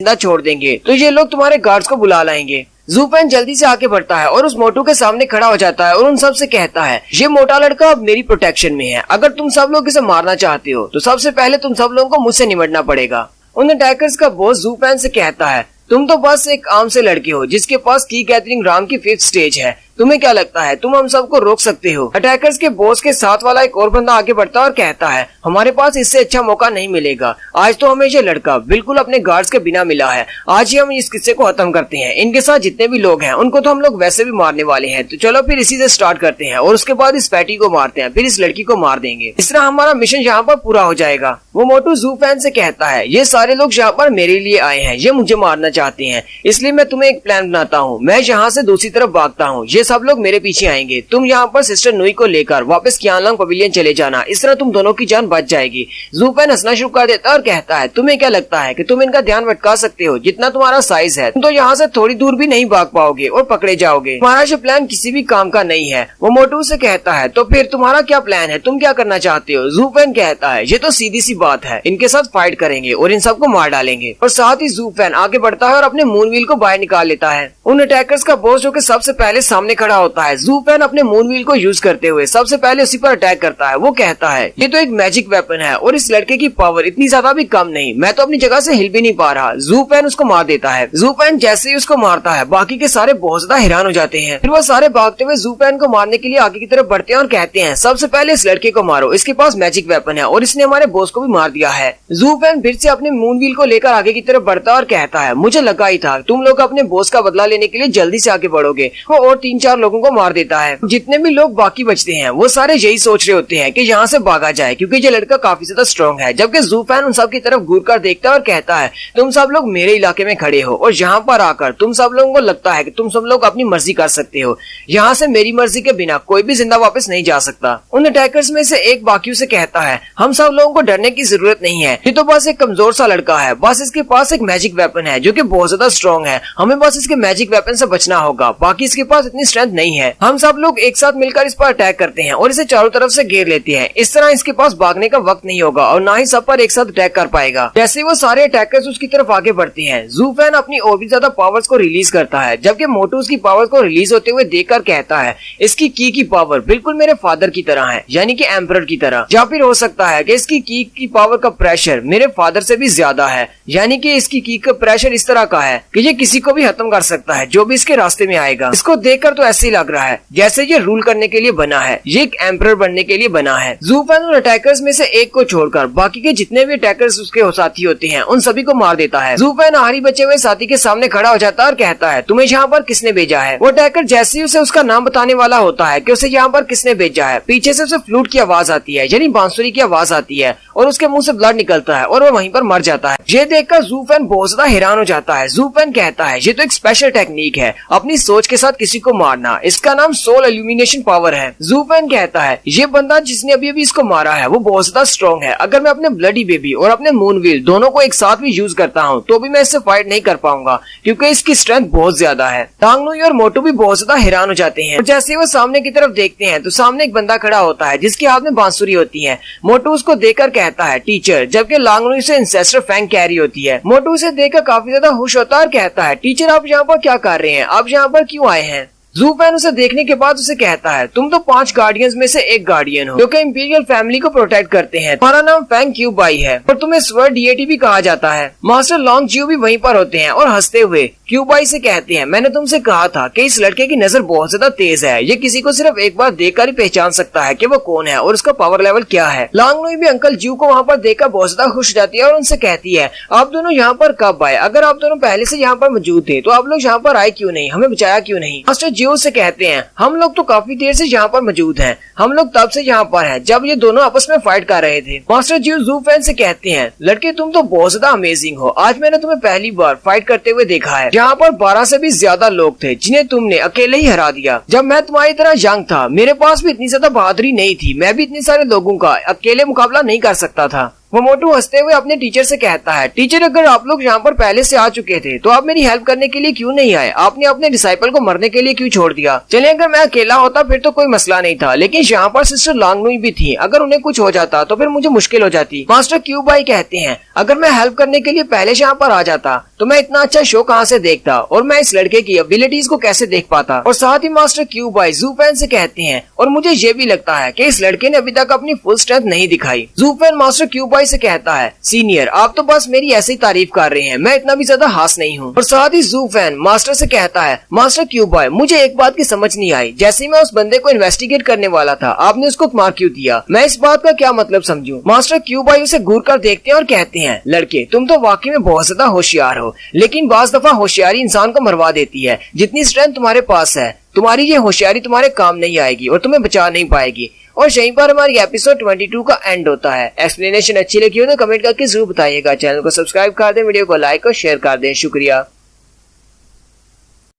जिंदा छोड़ देंगे तो ये लोग तुम्हारे गार्ड्स को बुला लाएंगे। ज़ूपेन जल्दी से आगे बढ़ता है और उस मोटू के सामने खड़ा हो जाता है और उन सब से कहता है, ये मोटा लड़का अब मेरी प्रोटेक्शन में है। अगर तुम सब लोग इसे मारना चाहते हो तो सबसे पहले तुम सब लोगों को मुझसे निपटना पड़ेगा। उन अटैकर्स का बॉस ज़ूपेन से कहता है, तुम तो बस एक आम से लड़के हो जिसके पास की गैदरिंग राउंड की 5th स्टेज है। तुम्हें क्या लगता है तुम हम सबको रोक सकते हो? अटैकर्स के बॉस के साथ वाला एक और बंदा आगे बढ़ता है और कहता है, हमारे पास इससे अच्छा मौका नहीं मिलेगा। आज तो हमें ये लड़का बिल्कुल अपने गार्ड्स के बिना मिला है। आज ही हम इस किस्से को खत्म करते हैं। इनके साथ जितने भी लोग हैं उनको तो हम लोग वैसे भी मारने वाले हैं, तो चलो फिर इसी से स्टार्ट करते हैं और उसके बाद इस पैटी को मारते हैं, फिर इस लड़की को मार देंगे। इस तरह हमारा मिशन यहाँ पर पूरा हो जाएगा। वो मोटू ज़ूपेन से कहता है, ये सारे लोग यहाँ पर मेरे लिए आए हैं, ये मुझे मारना चाहते हैं, इसलिए मैं तुम्हें एक प्लान बनाता हूँ। मैं यहाँ से दूसरी तरफ भागता हूँ, ये सब लोग मेरे पीछे आएंगे। तुम यहाँ पर सिस्टर नुई को लेकर वापस क़ियानलांग पवेलियन चले जाना, इस तरह तुम दोनों की जान बच जाएगी। ज़ूपेन हंसना शुरू कर देता है और कहता है, तुम्हें क्या लगता है कि तुम इनका ध्यान भटका सकते हो? जितना तुम्हारा साइज है तुम तो यहाँ से थोड़ी दूर भी नहीं भाग पाओगे और पकड़े जाओगे। तुम्हारा ये प्लान किसी भी काम का नहीं है। वो मोटू से कहता है, तो फिर तुम्हारा क्या प्लान है? तुम क्या करना चाहते हो? ज़ूपेन कहता है, ये तो सीधी सी बात है, इनके साथ फाइट करेंगे और इन सबको मार डालेंगे। और साथ ही ज़ूपेन आगे बढ़ता है और अपने मूनव्हील को बाहर निकाल लेता है। उन अटैकर्स का बॉस जो कि सबसे पहले सामने खड़ा होता है, ज़ूपेन अपने मूनव्हील को यूज करते हुए सबसे पहले उसी पर अटैक करता है। वो कहता है, ये तो एक मैजिक वेपन है और इस लड़के की पावर इतनी ज्यादा भी कम नहीं, मैं तो अपनी जगह से हिल भी नहीं पा रहा। ज़ूपेन उसको मार देता है। ज़ूपेन जैसे ही उसको मारता है बाकी के सारे बहुत ज्यादा हैरान हो जाते हैं। फिर वो सारे भागते हुए ज़ूपेन को मारने के लिए आगे की तरफ बढ़ते हैं और कहते हैं, सबसे पहले इस लड़के को मारो, इसके पास मैजिक वेपन है और इसने हमारे बॉस को भी मार दिया है। ज़ूपेन फिर से अपने मूनव्हील को लेकर आगे की तरफ बढ़ता है और कहता है, मुझे लगा ही था तुम लोग अपने बॉस का बदला लेने के लिए जल्दी से आगे बढ़ोगे। वो और 3-4 लोगों को मार देता है। जितने भी लोग बाकी बचते हैं वो सारे यही सोच रहे होते हैं कि यहाँ से भागा जाए क्योंकि ये लड़का काफी ज्यादा स्ट्रॉन्ग है। जबकि ज़ूपेन उन सब की तरफ घूर कर देखता है और कहता है, तुम सब लोग मेरे इलाके में खड़े हो और यहाँ पर आकर तुम सब लोगों को लगता है कि तुम सब लोग अपनी मर्जी कर सकते हो। यहाँ से मेरी मर्जी के बिना कोई भी जिंदा वापस नहीं जा सकता। उन अटैकर्स में से एक बाकियों से कहता है, हम सब लोगों को डरने की जरूरत नहीं है, ये तो बस एक कमजोर सा लड़का है, बस इसके पास एक मैजिक वेपन है जो कि बहुत ज्यादा स्ट्रॉन्ग है, हमें बस इसके मैजिक वेपन से बचना होगा, बाकी इसके पास इतनी स्ट्रेंथ नहीं है। हम सब लोग एक साथ मिलकर इस पर अटैक करते हैं और इसे चारों तरफ से घेर लेते हैं। इस तरह इसके पास भागने का वक्त नहीं होगा और ना ही सब पर एक साथ अटैक कर पाएगा। जैसे वो सारे अटैकर्स उसकी तरफ आगे बढ़ते हैं, ज़ूपेन अपनी और भी ज्यादा पावर्स को रिलीज करता है, जबकि मोटू उसकी पावर्स को रिलीज होते हुए देखकर कहता है, इसकी की पावर बिल्कुल मेरे फादर की तरह है, यानी कि एम्परर की तरह। या फिर हो सकता है कि इसकी की पावर का प्रेशर मेरे फादर से भी ज्यादा है, यानी कि इसकी की का प्रेशर इस तरह का है कि ये किसी को भी खत्म कर सकता है जो भी इसके रास्ते में आएगा। इसको देखकर तो ऐसे ही लग रहा है जैसे ये रूल करने के लिए बना है, ये एक एम्परर बनने के लिए बना है। ज़ूपेन और अटैकर्स में से एक को छोड़कर बाकी के जितने भी अटैकर्स उसके साथी होते हैं उन सभी को मार देता है। ज़ूपेन आखिरी बचे हुए साथी के सामने खड़ा हो जाता है और कहता है, तुम्हें यहाँ पर किसने भेजा है? वो अटैकर जैसे ही उसे उसका नाम बताने वाला होता है कि उसे यहाँ पर किसने भेजा है, पीछे से उसे फ्लूट की आवाज आती है, यानी बांसुरी की आवाज आती है और उसके मुंह से ब्लड निकलता है और वो वहीं पर मर जाता है। ये देखकर ज़ूपेन बहुत ज्यादा हैरान हो जाता है। ज़ूपेन कहता है, ये तो एक स्पेशल टेक्निक है, अपनी सोच के साथ किसी को मारना, इसका नाम सोल इल्यूमिनेशन पावर है। ज़ूपेन कहता है, ये बंदा जिसने अभी अभी इसको मारा है वो बहुत ज्यादा स्ट्रॉन्ग है, अगर मैं अपने ब्लडी बेबी और अपने मूनव्हील दोनों को एक साथ भी यूज करता हूँ तो भी मैं इससे फाइट नहीं कर पाऊंगा क्योंकि इसकी स्ट्रेंथ बहुत ज्यादा है। लांग नुई और मोटू भी बहुत ज्यादा हैरान हो जाते हैं। जैसे वो सामने की तरफ देखते हैं तो सामने एक बंदा खड़ा होता है जिसके हाथ में बांसुरी होती है। मोटू उसको देखकर कहता है, टीचर, जबकि लांग नुई से इंसेस्टर फैंग कैरी होती है। मोटू उसे देखकर काफी ज्यादा खुश होता है और कहता है, टीचर आप यहाँ पर क्या कर रहे हैं, आप यहाँ पर क्यों आए हैं? ज़ूपेन उसे देखने के बाद उसे कहता है, तुम तो 5 गार्डियंस में से एक गार्डियन हो जो कि इंपीरियल फैमिली को प्रोटेक्ट करते हैं। तुम्हारा नाम फैंग क्यूबाई है और तुम्हें स्वर्ड डीएटी भी कहा जाता है। मास्टर लॉन्ग जियो भी वहीं पर होते हैं और हंसते हुए क्यूबाई से कहते हैं, मैंने तुमसे कहा था कि इस लड़के की नजर बहुत ज्यादा तेज है, ये किसी को सिर्फ एक बार देखकर ही पहचान सकता है कि वो कौन है और उसका पावर लेवल क्या है। लांग नुई भी अंकल जियो को वहाँ पर देखकर बहुत ज्यादा खुश जाती है और उनसे कहती है, आप दोनों यहाँ पर कब आए? अगर आप दोनों पहले से यहाँ पर मौजूद थे तो आप लोग यहाँ पर आए क्यों नहीं, हमें बचाया क्यों नहीं? मास्टर जियो से कहते हैं, हम लोग तो काफी देर से यहाँ पर मौजूद हैं, हम लोग तब से यहाँ पर हैं जब ये दोनों आपस में फाइट कर रहे थे। मास्टर जियो ज़ूपेन से कहते हैं, लड़के तुम तो बहुत ज्यादा अमेजिंग हो, आज मैंने तुम्हें पहली बार फाइट करते हुए देखा है। यहाँ पर 12 से भी ज्यादा लोग थे जिन्हें तुमने अकेले ही हरा दिया। जब मैं तुम्हारी तरह यंग था मेरे पास भी इतनी ज्यादा बहादुरी नहीं थी, मैं भी इतने सारे लोगों का अकेले मुकाबला नहीं कर सकता था। वो मोटू हंसते हुए अपने टीचर से कहता है, टीचर अगर आप लोग यहाँ पर पहले से आ चुके थे तो आप मेरी हेल्प करने के लिए क्यों नहीं आए? आपने अपने डिसाइपल को मरने के लिए क्यों छोड़ दिया? चलिए अगर मैं अकेला होता फिर तो कोई मसला नहीं था, लेकिन यहाँ पर सिस्टर लांगनुई भी थी। अगर उन्हें कुछ हो जाता तो फिर मुझे मुश्किल हो जाती। मास्टर क्यू बाई कहते हैं, अगर मैं हेल्प करने के लिए पहले से यहाँ पर आ जाता तो मैं इतना अच्छा शो कहाँ से देखता और मैं इस लड़के की एबिलिटीज को कैसे देख पाता। और साथ ही मास्टर क्यू बाई ज़ूपेन से कहते हैं, और मुझे ये भी लगता है कि इस लड़के ने अभी तक अपनी फुल स्ट्रेंथ नहीं दिखाई। ज़ूपेन मास्टर क्यू बाई से कहता है, सीनियर आप तो बस मेरी ऐसी तारीफ कर रहे हैं, मैं इतना भी ज्यादा हास नहीं हूँ। और साथ ही ज़ूपेन मास्टर से कहता है, मास्टर क्यू बाई मुझे एक बात की समझ नहीं आई, जैसे मैं उस बंदे को इन्वेस्टिगेट करने वाला था आपने उसको मार क्यों दिया? मैं इस बात का क्या मतलब समझूं? मास्टर क्यू बाई उसे घूर कर देखते हैं और कहते हैं, लड़के तुम तो वाकई में बहुत ज्यादा होशियार हो, लेकिन बाज दफा होशियारी इंसान को मरवा देती है। जितनी स्ट्रेंथ तुम्हारे पास है, तुम्हारी ये होशियारी तुम्हारे काम नहीं आएगी और तुम्हें बचा नहीं पाएगी। और यहीं पर हमारी एपिसोड 22 का एंड होता है। एक्सप्लेनेशन अच्छी लगी हो तो कमेंट करके जरूर बताइएगा। चैनल को सब्सक्राइब कर दें, वीडियो को लाइक और शेयर कर दें। शुक्रिया।